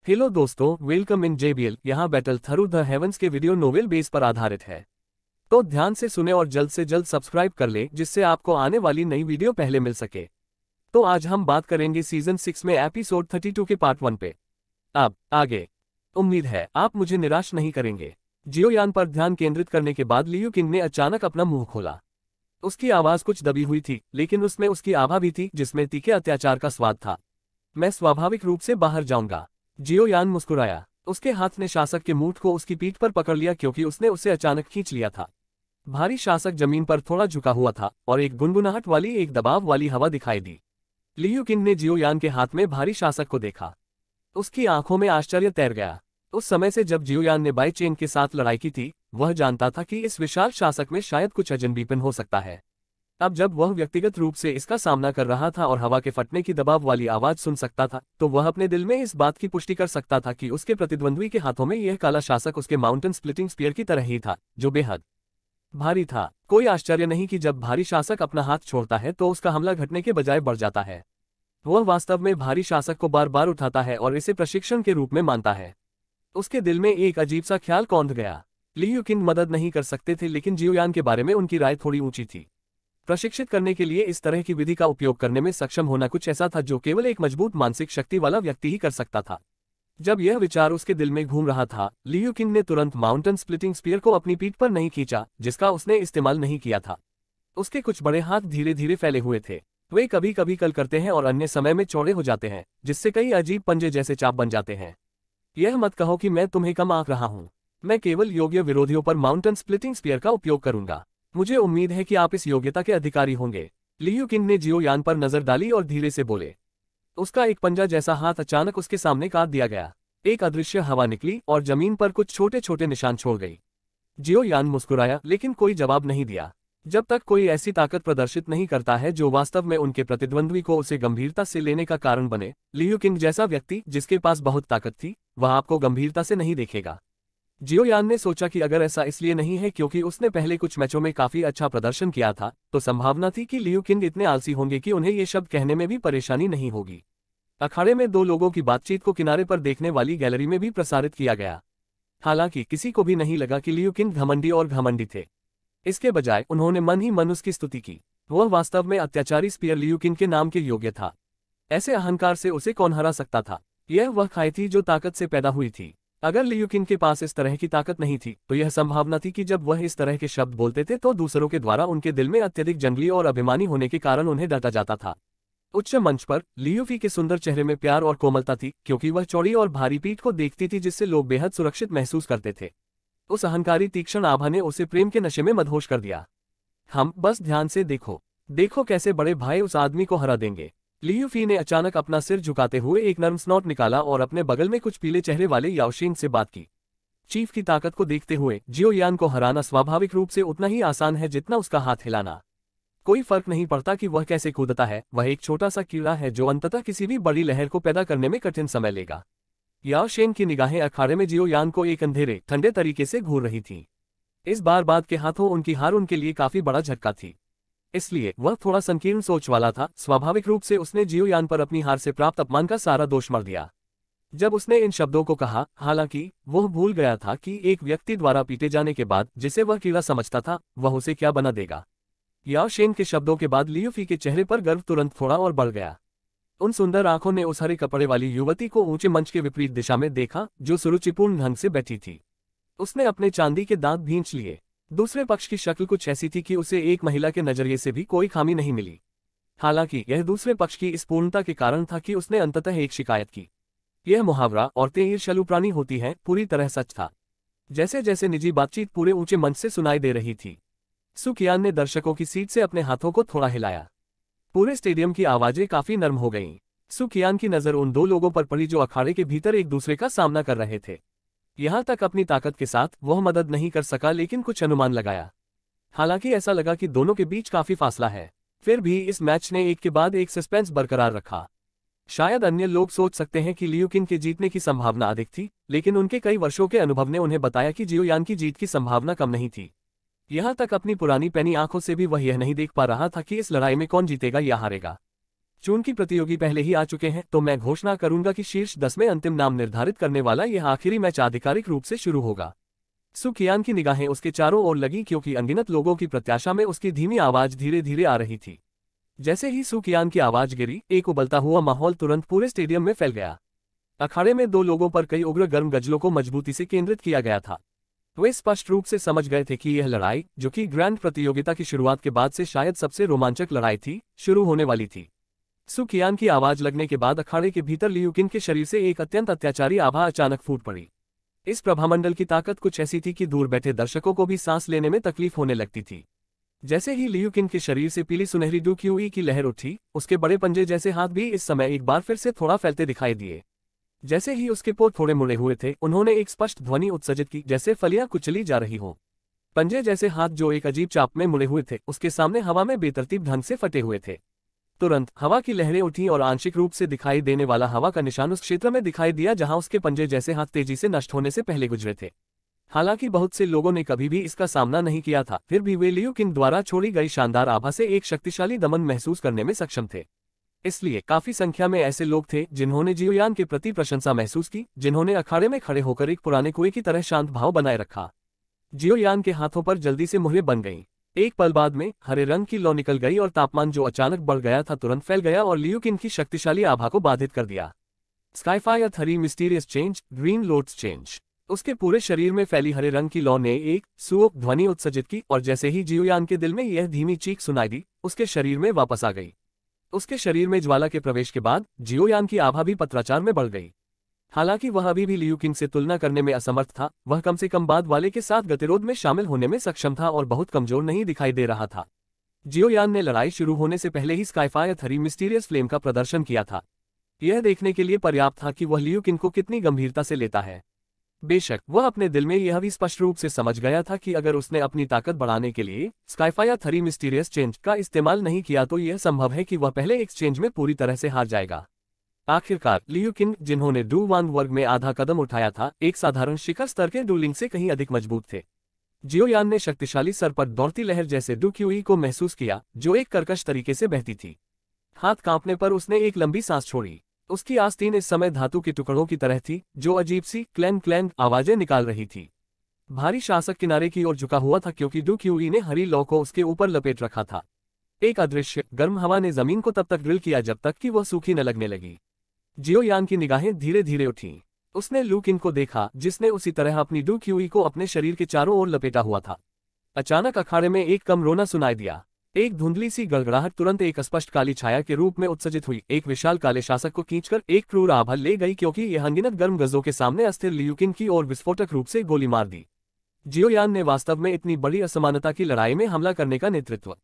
Hello दोस्तों, welcome in JBL। यहाँ battle through the heavens के वीडियो नोवेल बेस पर आधारित है। तो ध्यान से सुने और जल्द से जल्द सब्सक्राइब कर ले जिससे आपको आने वाली नई वीडियो पहले मिल सके। तो आज हम बात करेंगे सीजन 6 में एपिसोड 32 के पार्ट 1 पे। अब आगे। उम्मीद है आप मुझे निराश नहीं करेंगे। जियोयान पर ध्यान केंद्रित करने के बाद लियू किंग ने अचानक अपना मुंह खोला। उसकी आवाज कुछ दबी हुई थी, लेकिन उसमें उसकी आभा भी थी जिसमें तीखे अत्याचार का स्वाद था। मैं स्वाभाविक रूप से बाहर जाऊंगा। जियोयान मुस्कुराया। उसके हाथ ने शासक के मूठ को उसकी पीठ पर पकड़ लिया क्योंकि उसने उसे अचानक खींच लिया था। भारी शासक जमीन पर थोड़ा झुका हुआ था और एक गुनगुनाहट वाली एक दबाव वाली हवा दिखाई दी। लियू किंग ने जियोयान के हाथ में भारी शासक को देखा। उसकी आंखों में आश्चर्य तैर गया। उस समय से जब जियोयान ने बाई चेन के साथ लड़ाई की थी, वह जानता था कि इस विशाल शासक में शायद कुछ अजनबीपन हो सकता है। अब जब वह व्यक्तिगत रूप से इसका सामना कर रहा था और हवा के फटने की दबाव वाली आवाज सुन सकता था, तो वह अपने दिल में इस बात की पुष्टि कर सकता था कि उसके प्रतिद्वंद्वी के हाथों में यह काला शासक उसके माउंटेन स्प्लिटिंग स्पीयर की तरह ही था, जो बेहद भारी था। कोई आश्चर्य नहीं कि जब भारी शासक अपना हाथ छोड़ता है तो उसका हमला घटने के बजाय बढ़ जाता है। वह वास्तव में भारी शासक को बार बार उठाता है और इसे प्रशिक्षण के रूप में मानता है। उसके दिल में एक अजीब सा ख्याल कौंध गया। लियू किंग मदद नहीं कर सकते थे, लेकिन जियोयान के बारे में उनकी राय थोड़ी ऊंची थी। प्रशिक्षित करने के लिए इस तरह की विधि का उपयोग करने में सक्षम होना कुछ ऐसा था जो केवल एक मजबूत मानसिक शक्ति वाला व्यक्ति ही कर सकता था। जब यह विचार उसके दिल में घूम रहा था, लियू किंग ने तुरंत माउंटेन स्प्लिटिंग स्पीयर को अपनी पीठ पर नहीं खींचा, जिसका उसने इस्तेमाल नहीं किया था। उसके कुछ बड़े हाथ धीरे धीरे फैले हुए थे। वे कभी कभी कल करते हैं और अन्य समय में चौड़े हो जाते हैं, जिससे कई अजीब पंजे जैसे चाप बन जाते हैं। यह मत कहो कि मैं तुम्हें कम आंक रहा हूं। मैं केवल योग्य विरोधियों पर माउंटेन स्प्लिटिंग स्पीयर का उपयोग करूंगा। मुझे उम्मीद है कि आप इस योग्यता के अधिकारी होंगे। लियू किंग ने जियोयान पर नजर डाली और धीरे से बोले। उसका एक पंजा जैसा हाथ अचानक उसके सामने काट दिया गया। एक अदृश्य हवा निकली और जमीन पर कुछ छोटे छोटे निशान छोड़ गई। जियोयान मुस्कुराया, लेकिन कोई जवाब नहीं दिया। जब तक कोई ऐसी ताकत प्रदर्शित नहीं करता है जो वास्तव में उनके प्रतिद्वंद्वी को उसे गंभीरता से लेने का कारण बने, लियू किंग जैसा व्यक्ति जिसके पास बहुत ताकत थी, वह आपको गंभीरता से नहीं देखेगा। जियोयान ने सोचा कि अगर ऐसा इसलिए नहीं है क्योंकि उसने पहले कुछ मैचों में काफी अच्छा प्रदर्शन किया था, तो संभावना थी कि लियू किंग इतने आलसी होंगे कि उन्हें ये शब्द कहने में भी परेशानी नहीं होगी। अखाड़े में दो लोगों की बातचीत को किनारे पर देखने वाली गैलरी में भी प्रसारित किया गया। हालांकि किसी को भी नहीं लगा कि लियू किंग घमंडी और घमंडी थे। इसके बजाय उन्होंने मन ही मन उसकी स्तुति की। वह वास्तव में अत्याचारी स्पीयर लियू किंग के नाम के योग्य था। ऐसे अहंकार से उसे कौन हरा सकता था? यह वह खाई थी जो ताकत से पैदा हुई थी। अगर लियू किंग के पास इस तरह की ताकत नहीं थी, तो यह संभावना थी कि जब वह इस तरह के शब्द बोलते थे तो दूसरों के द्वारा उनके दिल में अत्यधिक जंगली और अभिमानी होने के कारण उन्हें डांटा जाता था। उच्च मंच पर लियू फी के सुंदर चेहरे में प्यार और कोमलता थी, क्योंकि वह चौड़ी और भारी पीठ को देखती थी जिससे लोग बेहद सुरक्षित महसूस करते थे। उस अहंकारी तीक्ष्ण आभा ने उसे प्रेम के नशे में मदहोश कर दिया। हम बस ध्यान से देखो, देखो कैसे बड़े भाई उस आदमी को हरा देंगे। लियू फी ने अचानक अपना सिर झुकाते हुए एक नर्म स्नॉट निकाला और अपने बगल में कुछ पीले चेहरे वाले याओशिंग से बात की। चीफ की ताकत को देखते हुए जियोयान को हराना स्वाभाविक रूप से उतना ही आसान है जितना उसका हाथ हिलाना। कोई फर्क नहीं पड़ता कि वह कैसे कूदता है, वह एक छोटा सा कीड़ा है जो अंततः किसी भी बड़ी लहर को पैदा करने में कठिन समय लेगा। याओशिंग की निगाहें अखाड़े में जियोयान को एक अंधेरे ठंडे तरीके से घूर रही थीं। इस बार बाद के हाथों उनकी हार उनके लिए काफी बड़ा झटका थी, इसलिए वह थोड़ा संकीर्ण सोच वाला था। स्वाभाविक रूप से उसने जियोयान पर अपनी हार से प्राप्त अपमान का सारा दोष मढ़ दिया। जब उसने इन शब्दों को कहा, हालांकि वह भूल गया था कि एक व्यक्ति द्वारा पीटे जाने के बाद जिसे वह कीड़ा समझता था, वह उसे क्या बना देगा। याओशिंग के शब्दों के बाद लियू फी के चेहरे पर गर्व तुरंत थोड़ा और बढ़ गया। उन सुंदर आंखों ने उस हरे कपड़े वाली युवती को ऊंचे मंच के विपरीत दिशा में देखा, जो सुरुचिपूर्ण ढंग से बैठी थी। उसने अपने चांदी के दांत भींच लिए। दूसरे पक्ष की शक्ल कुछ ऐसी थी कि उसे एक महिला के नजरिए से भी कोई खामी नहीं मिली। हालांकि यह दूसरे पक्ष की इस पूर्णता के कारण था कि उसने अंततः एक शिकायत की। यह मुहावरा औरतें ईर्ष्यालु प्राणी होती हैं पूरी तरह सच था। जैसे जैसे निजी बातचीत पूरे ऊंचे मंच से सुनाई दे रही थी, सु कियान ने दर्शकों की सीट से अपने हाथों को थोड़ा हिलाया। पूरे स्टेडियम की आवाजें काफी नर्म हो गईं। सु कियान की नजर उन दो लोगों पर पड़ी जो अखाड़े के भीतर एक दूसरे का सामना कर रहे थे। यहां तक अपनी ताकत के साथ वह मदद नहीं कर सका, लेकिन कुछ अनुमान लगाया। हालांकि ऐसा लगा कि दोनों के बीच काफी फासला है। फिर भी इस मैच ने एक के बाद एक सस्पेंस बरकरार रखा। शायद अन्य लोग सोच सकते हैं कि लियू किंग के जीतने की संभावना अधिक थी, लेकिन उनके कई वर्षों के अनुभव ने उन्हें बताया कि जियोयान की जीत की संभावना कम नहीं थी। यहां तक अपनी पुरानी पैनी आंखों से भी वह यह नहीं देख पा रहा था कि इस लड़ाई में कौन जीतेगा या हारेगा। चून की प्रतियोगी पहले ही आ चुके हैं, तो मैं घोषणा करूंगा कि शीर्ष 10 में अंतिम नाम निर्धारित करने वाला यह आखिरी मैच आधिकारिक रूप से शुरू होगा। सू कियान की निगाहें उसके चारों ओर लगी क्योंकि अनगिनत लोगों की प्रत्याशा में उसकी धीमी आवाज धीरे धीरे आ रही थी। जैसे ही सू कियान की आवाज गिरी, एक उबलता हुआ माहौल तुरंत पूरे स्टेडियम में फैल गया। अखाड़े में दो लोगों पर कई उग्र गर्म गजलों को मजबूती से केंद्रित किया गया था। वे स्पष्ट रूप से समझ गए थे कि यह लड़ाई, जो कि ग्रैंड प्रतियोगिता की शुरुआत के बाद से शायद सबसे रोमांचक लड़ाई थी, शुरू होने वाली थी। सू कियान की आवाज लगने के बाद अखाड़े के भीतर लियू किन के शरीर से एक अत्यंत अत्याचारी आभा अचानक फूट पड़ी। इस प्रभामंडल की ताकत कुछ ऐसी थी कि दूर बैठे दर्शकों को भी सांस लेने में तकलीफ होने लगती थी। जैसे ही लियू किन के शरीर से पीली सुनहरी डू क्यूई की लहर उठी, उसके बड़े पंजे जैसे हाथ भी इस समय एक बार फिर से थोड़ा फैलते दिखाई दिए। जैसे ही उसके पोर थोड़े मुड़े हुए थे, उन्होंने एक स्पष्ट ध्वनि उत्सर्जित की, जैसे फलियां कुचली जा रही हों। पंजे जैसे हाथ जो एक अजीब चाप में मुड़े हुए थे, उसके सामने हवा में बेतरतीब ढंग से फटे हुए थे। तुरंत हवा की लहरें उठीं और आंशिक रूप से दिखाई देने वाला हवा का निशान उस क्षेत्र में दिखाई दिया जहां उसके पंजे जैसे हाथ तेजी से नष्ट होने से पहले गुजरे थे। हालांकि बहुत से लोगों ने कभी भी इसका सामना नहीं किया था, फिर भी वे लियू किन द्वारा छोड़ी गई शानदार आभा से एक शक्तिशाली दमन महसूस करने में सक्षम थे। इसलिए काफी संख्या में ऐसे लोग थे जिन्होंने जियोयान के प्रति प्रशंसा महसूस की, जिन्होंने अखाड़े में खड़े होकर एक पुराने कुएं की तरह शांत भाव बनाए रखा। जियोयान के हाथों पर जल्दी से मुहरें बन गईं। एक पल बाद में हरे रंग की लौ निकल गई और तापमान जो अचानक बढ़ गया था तुरंत फैल गया और लियू किन की शक्तिशाली आभा को बाधित कर दिया। स्काईफायर 3 mysterious change, green loads change. उसके पूरे शरीर में फैली हरे रंग की लौ ने एक सुओ ध्वनि उत्सर्जित की और जैसे ही जियोयान के दिल में यह धीमी चीख सुनाई दी, उसके शरीर में वापस आ गई। उसके शरीर में ज्वाला के प्रवेश के बाद जियोयान की आभा भी पत्राचार में बढ़ गई। हालांकि वह अभी भी लियू किंग से तुलना करने में असमर्थ था, वह कम से कम बाद वाले के साथ गतिरोध में शामिल होने में सक्षम था और बहुत कमजोर नहीं दिखाई दे रहा था। जियोयान ने लड़ाई शुरू होने से पहले ही स्काईफायर 3 मिस्टीरियस फ्लेम का प्रदर्शन किया था। यह देखने के लिए पर्याप्त था कि वह लियू किंग को कितनी गंभीरता से लेता है। बेशक वह अपने दिल में यह भी स्पष्ट रूप से समझ गया था कि अगर उसने अपनी ताकत बढ़ाने के लिए स्काईफायर 3 मिस्टीरियस चेंज का इस्तेमाल नहीं किया तो यह संभव है कि वह पहले एक्सचेंज में पूरी तरह से हार जाएगा। आखिरकार लियू किंग, जिन्होंने डू वान वर्ग में आधा कदम उठाया था, एक साधारण शिखर स्तर के डूलिंग से कहीं अधिक मजबूत थे। जियोयान ने शक्तिशाली सर पर दौड़ती लहर जैसे डू क्यूई को महसूस किया, जो एक कर्कश तरीके से बहती थी। हाथ कांपने पर उसने एक लंबी सांस छोड़ी। उसकी आस्तीन इस समय धातु के टुकड़ों की तरह थी, जो अजीब सी क्लैंग क्लैंग आवाजें निकाल रही थी। भारी शासक किनारे की ओर झुका हुआ था क्योंकि डू क्यूई ने हरी लौ को उसके ऊपर लपेट रखा था। एक अदृश्य गर्म हवा ने जमीन को तब तक ड्रिल किया जब तक कि वह सूखी न लगने लगी। जियोयान की निगाहें धीरे धीरे उठीं। उसने लू किन को देखा, जिसने उसी तरह अपनी डू क्यूई को अपने शरीर के चारों ओर लपेटा हुआ था। अचानक अखाड़े में एक कम रोना सुनाई दिया। एक धुंधली सी गड़गड़ाहट तुरंत एक स्पष्ट काली छाया के रूप में उत्सर्जित हुई, एक विशाल काले शासक को खींचकर एक क्रूर आभा ले गई क्योंकि यह अनगिनत गर्म गजों के सामने अस्थिर लियू किन की ओर विस्फोटक रूप से गोली मार दी। जियोयान ने वास्तव में इतनी बड़ी असमानता की लड़ाई में हमला करने का नेतृत्व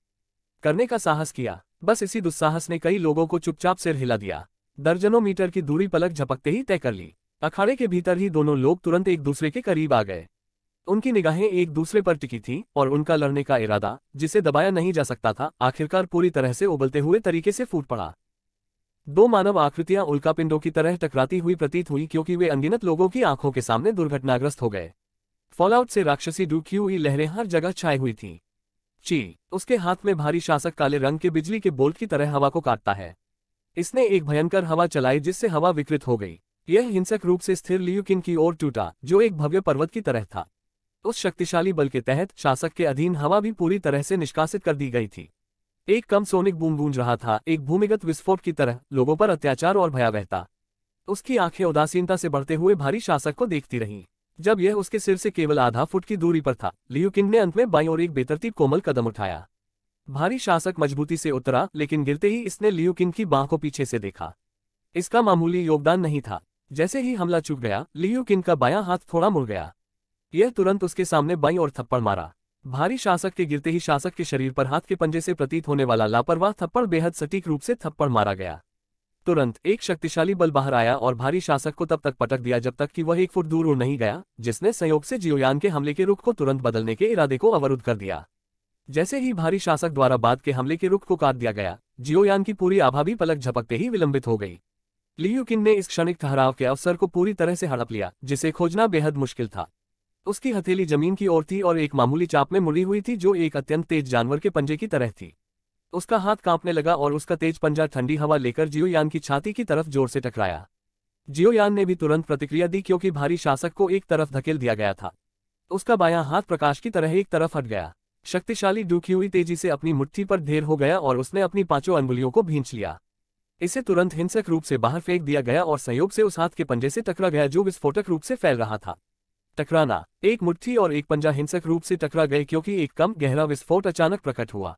करने का साहस किया। बस इसी दुस्साहस ने कई लोगों को चुपचाप सिर हिला दिया। दर्जनों मीटर की दूरी पलक झपकते ही तय कर ली। अखाड़े के भीतर ही दोनों लोग तुरंत एक दूसरे के करीब आ गए। उनकी निगाहें एक दूसरे पर टिकी थीं और उनका लड़ने का इरादा, जिसे दबाया नहीं जा सकता था, आखिरकार पूरी तरह से उबलते हुए तरीके से फूट पड़ा। दो मानव आकृतियां उल्कापिंडों की तरह टकराती हुई प्रतीत हुई क्योंकि वे अनगिनत लोगों की आंखों के सामने दुर्घटनाग्रस्त हो गए। फॉलआउट से राक्षसी डू क्यूई लहरें हर जगह छाई हुई थीं। ची, उसके हाथ में भारी शासक काले रंग के बिजली के बोल्ट की तरह हवा को काटता है। इसने एक भयंकर हवा चलाई जिससे हवा विकृत हो गई। यह हिंसक रूप से स्थिर लियू किन की ओर टूटा, जो एक भव्य पर्वत की तरह था। उस शक्तिशाली बल के तहत शासक के अधीन हवा भी पूरी तरह से निष्कासित कर दी गई थी। एक कम सोनिक बूम गूंज रहा था, एक भूमिगत विस्फोट की तरह, लोगों पर अत्याचार और भयावहता। उसकी आंखें उदासीनता से बढ़ते हुए भारी शासक को देखती रहीं। जब यह उसके सिर से केवल आधा फुट की दूरी पर था, लियू किन ने अंत में बाईं ओर एक बेतरतीब कोमल कदम उठाया। भारी शासक मजबूती से उतरा, लेकिन गिरते ही इसने लियू किन की बांह को पीछे से देखा। इसका मामूली योगदान नहीं था। जैसे ही हमला चूक गया, लियू किन का बायां हाथ थोड़ा मुड़ गया। यह तुरंत उसके सामने बाईं ओर थप्पड़ मारा। भारी शासक के गिरते ही शासक के शरीर पर हाथ के पंजे से प्रतीत होने वाला लापरवाह थप्पड़ बेहद सटीक रूप से थप्पड़ मारा गया। तुरंत एक शक्तिशाली बल बाहर आया और भारी शासक को तब तक पटक दिया जब तक कि वह 1 फुट दूर उड़ नहीं गया, जिसने संयोग से जियोयान के हमले के रुख को तुरंत बदलने के इरादे को अवरुद्ध कर दिया। जैसे ही भारी शासक द्वारा बाद के हमले के रुख को काट दिया गया, जियोयान की पूरी आभा भी पलक झपकते ही विलंबित हो गई। लियू किन ने इस क्षणिक ठहराव के अवसर को पूरी तरह से हड़प लिया, जिसे खोजना बेहद मुश्किल था। उसकी हथेली जमीन की ओर थी और एक मामूली चाप में मुड़ी हुई थी जो एक अत्यंत तेज जानवर के पंजे की तरह थी। उसका हाथ कांपने लगा और उसका तेज पंजा ठंडी हवा लेकर जियोयान की छाती की तरफ जोर से टकराया। जियोयान ने भी तुरंत प्रतिक्रिया दी क्योंकि भारी शासक को एक तरफ धकेल दिया गया था। उसका बायां हाथ प्रकाश की तरह एक तरफ हट गया। शक्तिशाली डूक्यूई तेजी से अपनी मुट्ठी पर ढेर हो गया और उसने अपनी 5 अंगुलियों को भींच लिया। इसे तुरंत हिंसक रूप से बाहर फेंक दिया गया और संयोग से उस हाथ के पंजे से टकरा गया जो विस्फोटक रूप से फैल रहा था। टकराना, एक मुट्ठी और एक पंजा हिंसक रूप से टकरा गए क्योंकि एक कम गहरा विस्फोट अचानक प्रकट हुआ।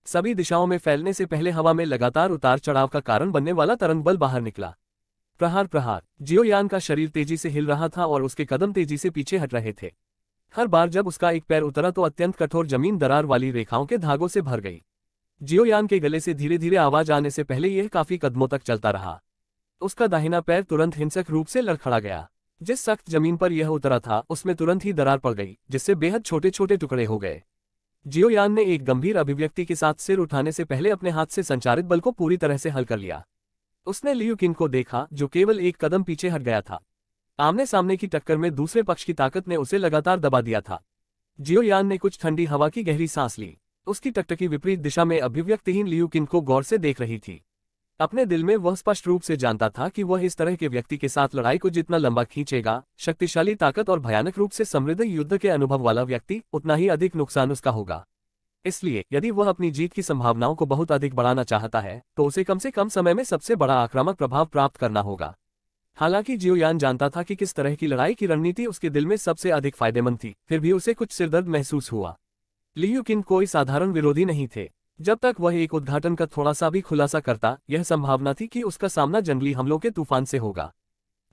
सभी दिशाओं में फैलने से पहले हवा में लगातार उतार चढ़ाव का कारण बनने वाला तरंग बल बाहर निकला। प्रहार प्रहार, जियोयान का शरीर तेजी से हिल रहा था और उसके कदम तेजी से पीछे हट रहे थे। हर बार जब उसका एक पैर उतरा तो अत्यंत कठोर जमीन दरार वाली रेखाओं के धागों से भर गई। जियोयान के गले से धीरे धीरे आवाज आने से पहले यह काफी कदमों तक चलता रहा। उसका दाहिना पैर तुरंत हिंसक रूप से लड़खड़ा गया। जिस सख्त जमीन पर यह उतरा था उसमें तुरंत ही दरार पड़ गई, जिससे बेहद छोटे छोटे टुकड़े हो गए। जियोयान ने एक गंभीर अभिव्यक्ति के साथ सिर उठाने से पहले अपने हाथ से संचारित बल को पूरी तरह से हल कर लिया। उसने लियू किन को देखा जो केवल एक कदम पीछे हट गया था। आमने सामने की टक्कर में दूसरे पक्ष की ताकत ने उसे लगातार दबा दिया था। जियोयान ने कुछ ठंडी हवा की गहरी सांस ली। उसकी टकटकी विपरीत दिशा में अभिव्यक्तिहीन लियू किन को गौर से देख रही थी। अपने दिल में वह स्पष्ट रूप से जानता था कि वह इस तरह के व्यक्ति के साथ लड़ाई को जितना लंबा खींचेगा, शक्तिशाली ताकत और भयानक रूप से समृद्ध युद्ध के अनुभव वाला व्यक्ति, उतना ही अधिक नुकसान उसका होगा। इसलिए यदि वह अपनी जीत की संभावनाओं को बहुत अधिक बढ़ाना चाहता है तो उसे कम से कम समय में सबसे बड़ा आक्रामक प्रभाव प्राप्त करना होगा। हालांकि जियोयान जानता था कि किस तरह की लड़ाई की रणनीति उसके दिल में सबसे अधिक फायदेमंद थी, फिर भी उसे कुछ सिरदर्द महसूस हुआ। लियू किन कोई साधारण विरोधी नहीं थे। जब तक वह एक उद्घाटन का थोड़ा सा भी खुलासा करता, यह संभावना थी कि उसका सामना जंगली हमलों के तूफान से होगा।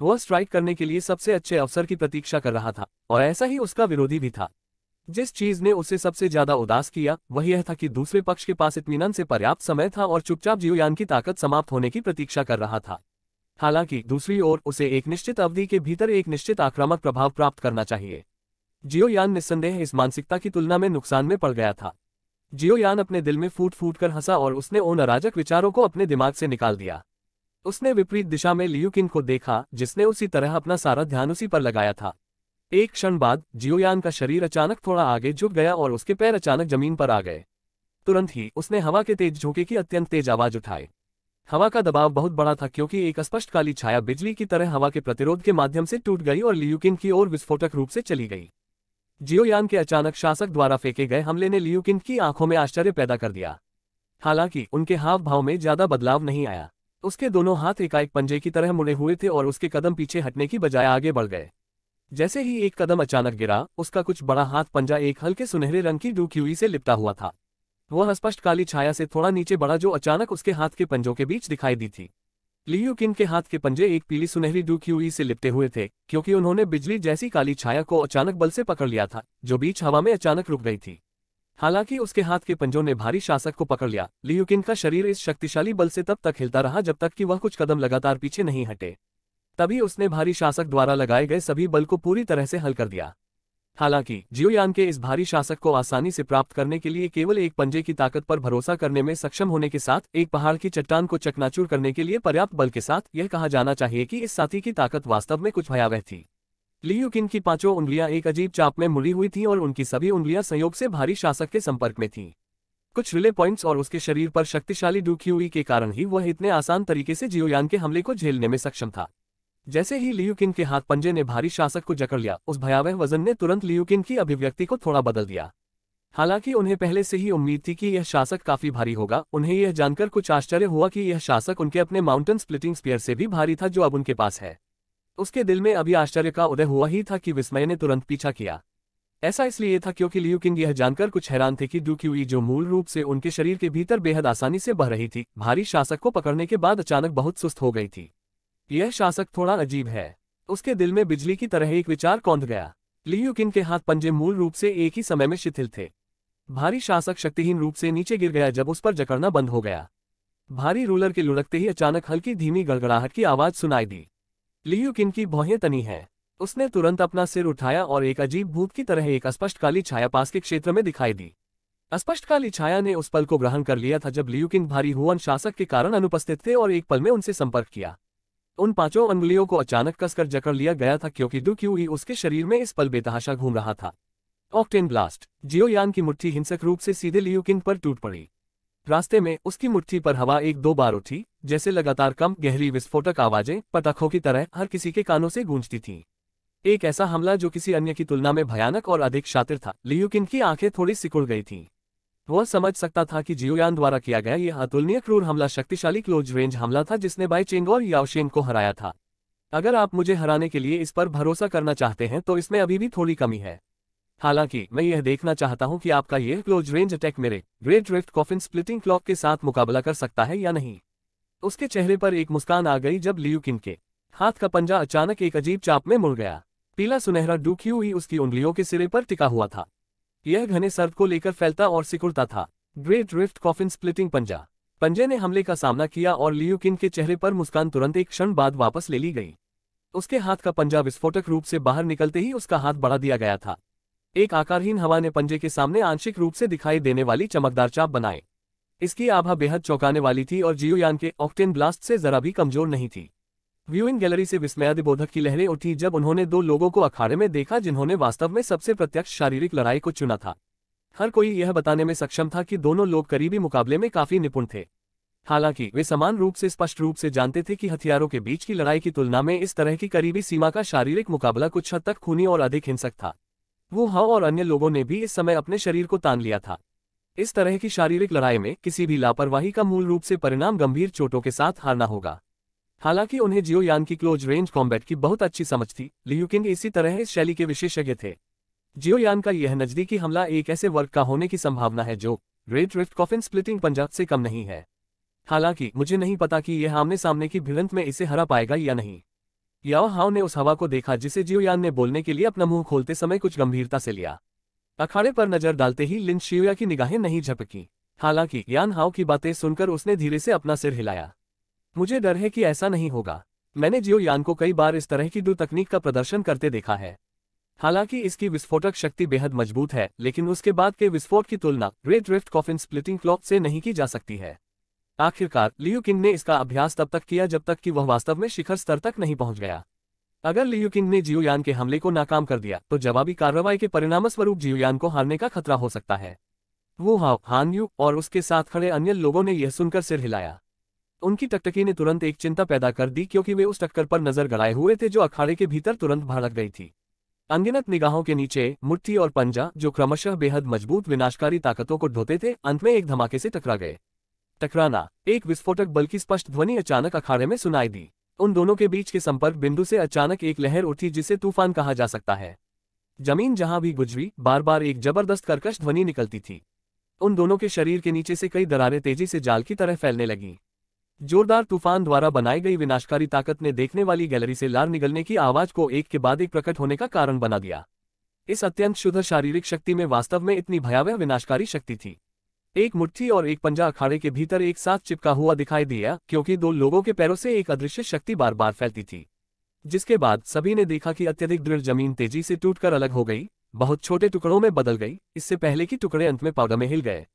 वह स्ट्राइक करने के लिए सबसे अच्छे अवसर की प्रतीक्षा कर रहा था, और ऐसा ही उसका विरोधी भी था। जिस चीज ने उसे सबसे ज्यादा उदास किया वह यह था कि दूसरे पक्ष के पास इत्मीनान से पर्याप्त समय था और चुपचाप जियोयान की ताकत समाप्त होने की प्रतीक्षा कर रहा था। हालांकि दूसरी ओर उसे एक निश्चित अवधि के भीतर एक निश्चित आक्रामक प्रभाव प्राप्त करना चाहिए। जियोयान निस्संदेह इस मानसिकता की तुलना में नुकसान में पड़ गया था। जियोयान अपने दिल में फूट फूट कर हंसा और उसने उन अराजक विचारों को अपने दिमाग से निकाल दिया। उसने विपरीत दिशा में लियू किन को देखा, जिसने उसी तरह अपना सारा ध्यान उसी पर लगाया था। एक क्षण बाद जियोयान का शरीर अचानक थोड़ा आगे झुक गया और उसके पैर अचानक जमीन पर आ गए। तुरंत ही उसने हवा के तेज झोंके की अत्यंत तेज आवाज उठाई। हवा का दबाव बहुत बड़ा था क्योंकि एक अस्पष्ट काली छाया बिजली की तरह हवा के प्रतिरोध के माध्यम से टूट गई और लियू किन की ओर विस्फोटक रूप से चली गई। जियोयान के अचानक शासक द्वारा फेंके गए हमले ने लियू किन की आंखों में आश्चर्य पैदा कर दिया। हालांकि उनके हाव भाव में ज्यादा बदलाव नहीं आया। उसके दोनों हाथ एकाएक पंजे की तरह मुड़े हुए थे और उसके कदम पीछे हटने की बजाय आगे बढ़ गए। जैसे ही एक कदम अचानक गिरा, उसका कुछ बड़ा हाथ पंजा एक हल्के सुनहरे रंग की डूक्यूई से लिपटा हुआ था। वह स्पष्ट काली छाया से थोड़ा नीचे बढ़ा जो अचानक उसके हाथ के पंजों के बीच दिखाई दी थी। लियू किन के हाथ के पंजे एक पीली सुनहरी डूक्यूई से लिपटे हुए थे क्योंकि उन्होंने बिजली जैसी काली छाया को अचानक बल से पकड़ लिया था, जो बीच हवा में अचानक रुक गई थी। हालांकि उसके हाथ के पंजों ने भारी शासक को पकड़ लिया, लियू किन का शरीर इस शक्तिशाली बल से तब तक हिलता रहा जब तक कि वह कुछ कदम लगातार पीछे नहीं हटे। तभी उसने भारी शासक द्वारा लगाए गए सभी बल को पूरी तरह से हल कर दिया। हालांकि जियोयान के इस भारी शासक को आसानी से प्राप्त करने के लिए केवल एक पंजे की ताकत पर भरोसा करने में सक्षम होने के साथ एक पहाड़ की चट्टान को चकनाचूर करने के लिए पर्याप्त बल के साथ यह कहा जाना चाहिए कि इस साथी की ताकत वास्तव में कुछ भयावह थी। लियू किन की 5 उंगलियां एक अजीब चाप में मुड़ी हुई थीं और उनकी सभी उंगलियां संयोग से भारी शासक के संपर्क में थीं। कुछ रिले पॉइंट्स और उसके शरीर पर शक्तिशाली डूक्यूई के कारण ही वह इतने आसान तरीके से जियोयान के हमले को झेलने में सक्षम था। जैसे ही लियू किन के हाथ पंजे ने भारी शासक को जकड़ लिया, उस भयावह वजन ने तुरंत लियू किन की अभिव्यक्ति को थोड़ा बदल दिया। हालांकि उन्हें पहले से ही उम्मीद थी कि यह शासक काफी भारी होगा, उन्हें यह जानकर कुछ आश्चर्य हुआ कि यह शासक उनके अपने माउंटेन स्प्लिटिंग स्पीयर से भी भारी था जो अब उनके पास है। उसके दिल में अभी आश्चर्य का उदय हुआ ही था कि विस्मय ने तुरंत पीछा किया। ऐसा इसलिए था क्योंकि लियू किन यह जानकर कुछ हैरान थे कि डूक्यूई जो मूल रूप से उनके शरीर के भीतर बेहद आसानी से बह रही थी, भारी शासक को पकड़ने के बाद अचानक बहुत सुस्त हो गई थी। यह शासक थोड़ा अजीब है। उसके दिल में बिजली की तरह एक विचार कौंध गया। लियू किन के हाथ पंजे मूल रूप से एक ही समय में शिथिल थे। भारी शासक शक्तिहीन रूप से नीचे गिर गया जब उस पर जकड़ना बंद हो गया। भारी रूलर के लुढ़कते ही अचानक हल्की धीमी गड़गड़ाहट की आवाज सुनाई दी। लियू किन की भौहें तनी हैं। उसने तुरंत अपना सिर उठाया और एक अजीब भूत की तरह एक अस्पष्ट काली छाया पास के क्षेत्र में दिखाई दी। अस्पष्ट काली छाया ने उस पल को ग्रहण कर लिया था जब लियू किन भारी हुआ शासक के कारण अनुपस्थित थे और एक पल में उनसे संपर्क किया। उन 5 अंगुलियों को अचानक कसकर जकड़ लिया गया था क्योंकि डूक्यूई उसके शरीर में इस पल बेतहाशा घूम रहा था। Octane blast. जियोयान की मुट्ठी हिंसक रूप से सीधे लियू किन पर टूट पड़ी। रास्ते में उसकी मुट्ठी पर हवा एक दो बार उठी, जैसे लगातार कम गहरी विस्फोटक आवाजें पटाखों की तरह हर किसी के कानों से गूंजती थीं। एक ऐसा हमला जो किसी अन्य की तुलना में भयानक और अधिक शातिर था। लियू किन की आंखें थोड़ी सिकुड़ गई थीं। वह समझ सकता था कि जियोयान द्वारा किया गया यह अतुलनीय क्रूर हमला शक्तिशाली क्लोज रेंज हमला था जिसने बाई चेंग और याओशेन को हराया था। अगर आप मुझे हराने के लिए इस पर भरोसा करना चाहते हैं तो इसमें अभी भी थोड़ी कमी है। हालांकि मैं यह देखना चाहता हूं कि आपका यह क्लोज रेंज अटैक मेरे great drift coffin splitting clock के साथ मुकाबला कर सकता है या नहीं। उसके चेहरे पर एक मुस्कान आ गई जब लियू किन के हाथ का पंजा अचानक एक अजीब चाप में मुड़ गया। पीला सुनहरा डूक्यूई उसकी उंगलियों के सिरे पर टिका हुआ था। यह घने सर्द को लेकर फैलता और सिकुड़ता था। ग्रेट ड्रिफ्ट कॉफिन स्प्लिटिंग पंजा। पंजे ने हमले का सामना किया और लियू किन के चेहरे पर मुस्कान तुरंत एक क्षण बाद वापस ले ली गई। उसके हाथ का पंजा विस्फोटक रूप से बाहर निकलते ही उसका हाथ बढ़ा दिया गया था। एक आकारहीन हवा ने पंजे के सामने आंशिक रूप से दिखाई देने वाली चमकदार चाप बनाए। इसकी आभा बेहद चौंकाने वाली थी और जियोयान के ऑक्टेन ब्लास्ट से जरा भी कमजोर नहीं थी। व्यूइंग गैलरी से विस्मयादिबोधक की लहरें उठी जब उन्होंने दो लोगों को अखाड़े में देखा जिन्होंने वास्तव में सबसे प्रत्यक्ष शारीरिक लड़ाई को चुना था। हर कोई यह बताने में सक्षम था कि दोनों लोग करीबी मुकाबले में काफी निपुण थे। हालांकि वे समान रूप से स्पष्ट रूप से जानते थे कि हथियारों के बीच की लड़ाई की तुलना में इस तरह की करीबी सीमा का शारीरिक मुकाबला कुछ हद तक खूनी और अधिक हिंसक था। वो हाओ और अन्य लोगों ने भी इस समय अपने शरीर को तान लिया था। इस तरह की शारीरिक लड़ाई में किसी भी लापरवाही का मूल रूप से परिणाम गंभीर चोटों के साथ हारना होगा। हालांकि उन्हें जियोयान की क्लोज रेंज कॉम्बैट की बहुत अच्छी समझ थी। लियू किंग इसी तरह इस शैली के विशेषज्ञ थे। जियोयान का यह नजदीकी हमला एक ऐसे वर्ग का होने की संभावना है जो ग्रेट ड्रिफ्ट कॉफिन स्प्लिटिंग पंजा से कम नहीं है। हालांकि मुझे नहीं पता कि यह आमने सामने की भिड़ंत में इसे हरा पाएगा या नहीं। याओ हाओ ने उस हवा को देखा जिसे जियोयान ने बोलने के लिए अपना मुंह खोलते समय कुछ गंभीरता से लिया। अखाड़े पर नजर डालते ही लिन शियोया की निगाहें नहीं झपकी। हालांकि यान हाओ की बातें सुनकर उसने धीरे से अपना सिर हिलाया। मुझे डर है कि ऐसा नहीं होगा। मैंने जियोयान को कई बार इस तरह की डू तकनीक का प्रदर्शन करते देखा है। हालांकि इसकी विस्फोटक शक्ति बेहद मजबूत है, लेकिन उसके बाद के विस्फोट की तुलना great drift coffin splitting clock से नहीं की जा सकती है। आखिरकार लियू किंग ने इसका अभ्यास तब तक किया जब तक कि वह वास्तव में शिखर स्तर तक नहीं पहुंच गया। अगर लियू किंग ने जियोयान के हमले को नाकाम कर दिया तो जवाबी कार्रवाई के परिणामस्वरूप जियोयान को हारने का खतरा हो सकता है। वो हाओ, हान यू और उसके साथ खड़े अन्य लोगों ने यह सुनकर सिर हिलाया। उनकी टकटकी ने तुरंत एक चिंता पैदा कर दी क्योंकि वे उस टक्कर पर नजर गड़ाए हुए थे जो अखाड़े के भीतर तुरंत भड़क गई थी। अनगिनत निगाहों के नीचे मुट्ठी और पंजा, जो क्रमशः बेहद मजबूत विनाशकारी ताकतों को ढोते थे, अंत में एक धमाके से टकरा गए। टकराना, एक विस्फोटक बल की स्पष्ट ध्वनि अचानक अखाड़े में सुनाई दी। उन दोनों के बीच के संपर्क बिंदु से अचानक एक लहर उठी जिसे तूफान कहा जा सकता है। जमीन जहां भी गुजरी, बार बार एक जबरदस्त कर्कश ध्वनि निकलती थी। उन दोनों के शरीर के नीचे से कई दरारें तेजी से जाल की तरह फैलने लगीं। जोरदार तूफान द्वारा बनाई गई विनाशकारी ताकत ने देखने वाली गैलरी से लार निकलने की आवाज को एक के बाद एक प्रकट होने का कारण बना दिया। इस अत्यंत शुद्ध शारीरिक शक्ति में वास्तव में इतनी भयावह विनाशकारी शक्ति थी। एक मुट्ठी और एक पंजा अखाड़े के भीतर एक साथ चिपका हुआ दिखाई दिया क्योंकि दो लोगों के पैरों से एक अदृश्य शक्ति बार बार फैलती थी। जिसके बाद सभी ने देखा कि अत्यधिक दृढ़ जमीन तेजी से टूटकर अलग हो गई, बहुत छोटे टुकड़ों में बदल गई, इससे पहले कि टुकड़े अंत में पाउडर में हिल गए।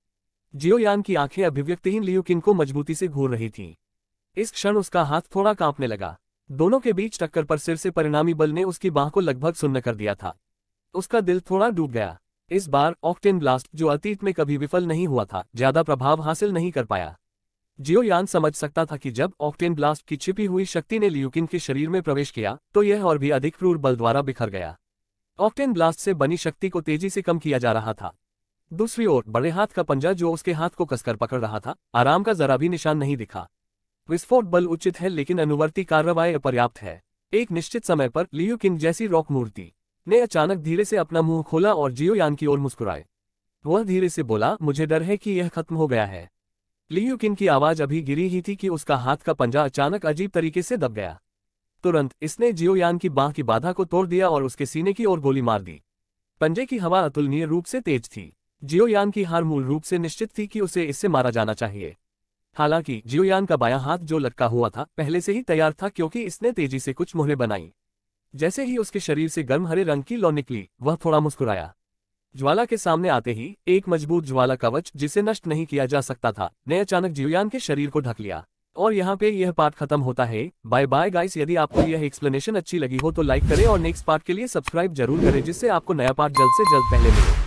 जियोयान की आंखें अभिव्यक्तिहीन लियू किंग को मजबूती से घूर रही थीं। इस क्षण उसका हाथ थोड़ा कांपने लगा। दोनों के बीच टक्कर पर सिर से परिणामी बल ने उसकी बांह को लगभग सुन्न कर दिया था। उसका दिल थोड़ा डूब गया। इस बार ऑक्टेन ब्लास्ट, जो अतीत में कभी विफल नहीं हुआ था, ज्यादा प्रभाव हासिल नहीं कर पाया। जियोयान समझ सकता था कि जब ऑक्टेन ब्लास्ट की छिपी हुई शक्ति ने लियू किंग के शरीर में प्रवेश किया तो यह और भी अधिक क्रूर बल द्वारा बिखर गया। ऑक्टेन ब्लास्ट से बनी शक्ति को तेजी से कम किया जा रहा था। दूसरी ओर बड़े हाथ का पंजा जो उसके हाथ को कसकर पकड़ रहा था, आराम का जरा भी निशान नहीं दिखा। विस्फोट बल उचित है लेकिन अनुवर्ती कार्रवाई अपर्याप्त है। एक निश्चित समय पर लियू किंग जैसी रॉक मूर्ति ने अचानक धीरे से अपना मुंह खोला और जियोयान की ओर मुस्कुराए। वह धीरे से बोला, मुझे डर है कि यह खत्म हो गया है। लियू किंग की आवाज अभी गिरी ही थी कि उसका हाथ का पंजा अचानक अजीब तरीके से दब गया। तुरंत इसने जियोयान की बांह की बाधा को तोड़ दिया और उसके सीने की ओर गोली मार दी। पंजे की हवा अतुलनीय रूप से तेज थी। जियोयान की हार मूल रूप से निश्चित थी कि उसे इससे मारा जाना चाहिए। हालांकि जियोयान का बायां हाथ जो लटका हुआ था पहले से ही तैयार था क्योंकि इसने तेजी से कुछ मुहरें बनाई। जैसे ही उसके शरीर से गर्म हरे रंग की लौ निकली, वह थोड़ा मुस्कुराया। ज्वाला के सामने आते ही एक मजबूत ज्वाला कवच जिसे नष्ट नहीं किया जा सकता था ने अचानक जियोयान के शरीर को ढक लिया। और यहाँ पे यह पार्ट खत्म होता है। Bye bye guys. यदि आपको यह एक्सप्लेनेशन अच्छी लगी हो तो लाइक करें और नेक्स्ट पार्ट के लिए सब्सक्राइब जरूर करें जिससे आपको नया पार्ट जल्द से जल्द पहले मिले।